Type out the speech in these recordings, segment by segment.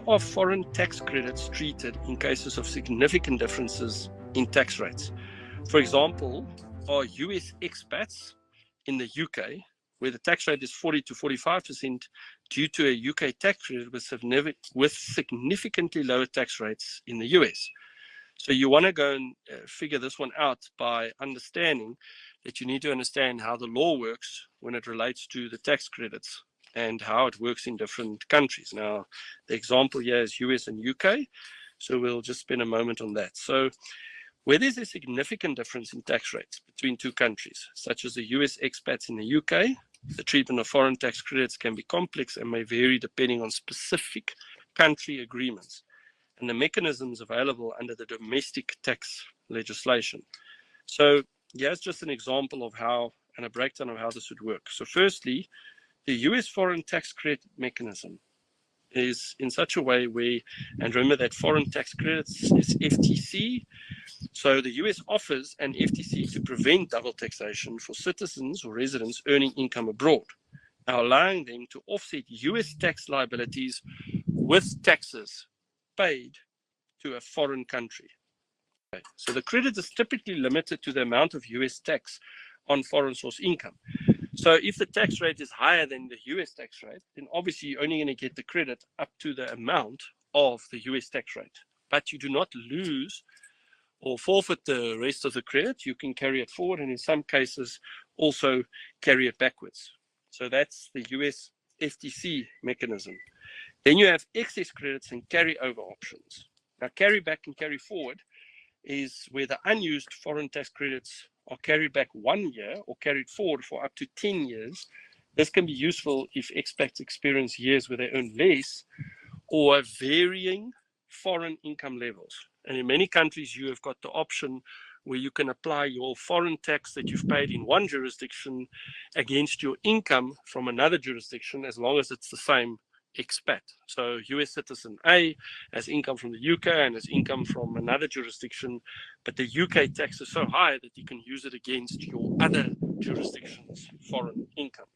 are foreign tax credits treated in cases of significant differences in tax rates? For example, are US expats in the UK, where the tax rate is 40 to 45% due to a UK tax credit with significantly lower tax rates in the US. So you want to go and figure this one out by understanding that you need to understand how the law works when it relates to the tax credits and how it works in different countries. Now, the example here is US and UK, so we'll just spend a moment on that. So where there's a significant difference in tax rates between two countries, such as the US expats in the UK, the treatment of foreign tax credits can be complex and may vary depending on specific country agreements and the mechanisms available under the domestic tax legislation. So here's just an example of how, and a breakdown of how this would work. So firstly, the US foreign tax credit mechanism is in such a way where, and remember that foreign tax credits is FTC, so the US offers an FTC to prevent double taxation for citizens or residents earning income abroad, now allowing them to offset US tax liabilities with taxes paid to a foreign country. Okay. So the credit is typically limited to the amount of US tax on foreign source income. So if the tax rate is higher than the US tax rate, then obviously you're only going to get the credit up to the amount of the US tax rate. But you do not lose or forfeit the rest of the credit. You can carry it forward and in some cases also carry it backwards. So that's the US FTC mechanism. Then you have excess credits and carryover options. Now, carry back and carry forward is where the unused foreign tax credits are carried back 1 year or carried forward for up to 10 years. This can be useful if expats experience years where they earn less or varying foreign income levels. And in many countries, you have got the option where you can apply your foreign tax that you've paid in one jurisdiction against your income from another jurisdiction, as long as it's the same expat. So US citizen A has income from the UK and has income from another jurisdiction, but the UK tax is so high that you can use it against your other jurisdiction's foreign income.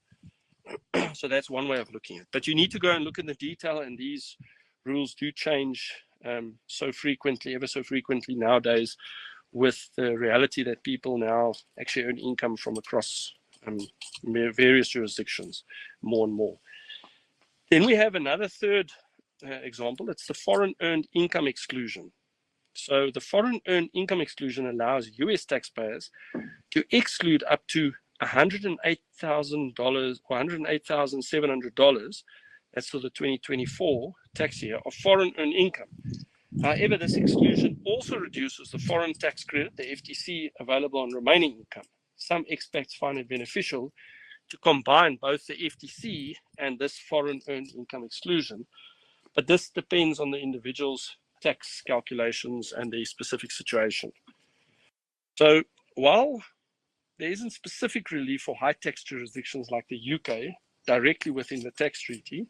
So that's one way of looking at it. But you need to go and look in the detail, and these rules do change so frequently, ever so frequently nowadays, with the reality that people now actually earn income from across various jurisdictions more and more. Then we have another third example. It's the Foreign Earned Income Exclusion. So the Foreign Earned Income Exclusion allows US taxpayers to exclude up to $108,000 or $108,700, that's for the 2024 tax year, of foreign earned income. However, this exclusion also reduces the foreign tax credit, the FTC, available on remaining income. Some expats find it beneficial to combine both the FTC and this foreign earned income exclusion, but this depends on the individual's tax calculations and the specific situation. So while there isn't specific relief for high tax jurisdictions like the UK directly within the tax treaty,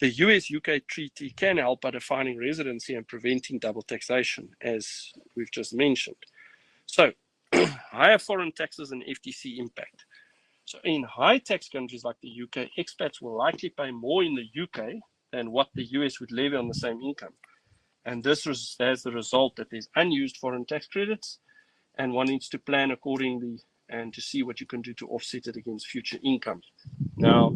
the US-UK treaty can help by defining residency and preventing double taxation, as we've just mentioned. So higher foreign taxes and FTC impact. So in high tax countries like the UK, expats will likely pay more in the UK than what the US would levy on the same income. And this has the result that there's unused foreign tax credits, and one needs to plan accordingly and to see what you can do to offset it against future income. Now,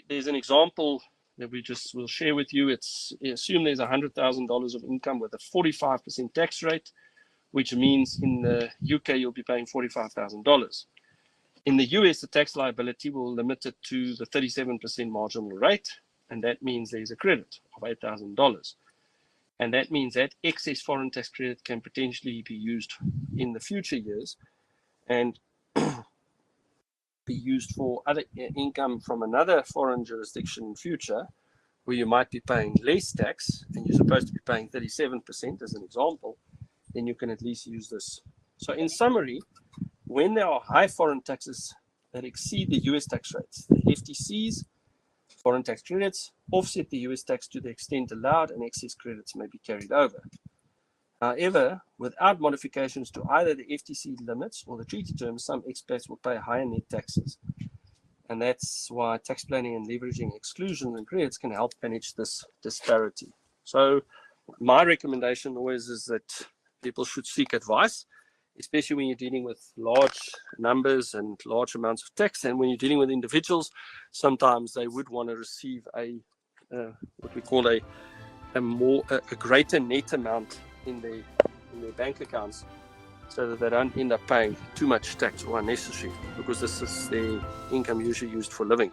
there's an example that we just will share with you. Assume there's $100,000 of income with a 45% tax rate, which means in the UK you'll be paying $45,000. In the US, the tax liability will limit it to the 37% marginal rate, and that means there's a credit of $8,000. And that means that excess foreign tax credit can potentially be used in the future years and be used for other income from another foreign jurisdiction in future, where you might be paying less tax and you're supposed to be paying 37% as an example, then you can at least use this. So in summary, when there are high foreign taxes that exceed the US tax rates, the FTCs, foreign tax credits, offset the US tax to the extent allowed, and excess credits may be carried over. However, without modifications to either the FTC limits or the treaty terms, some expats will pay higher net taxes. And that's why tax planning and leveraging exclusion and credits can help manage this disparity. So my recommendation always is that people should seek advice, especially when you're dealing with large numbers and large amounts of tax. And when you're dealing with individuals, sometimes they would want to receive what we call a greater net amount in their bank accounts, so that they don't end up paying too much tax or unnecessary, because this is their income usually used for living.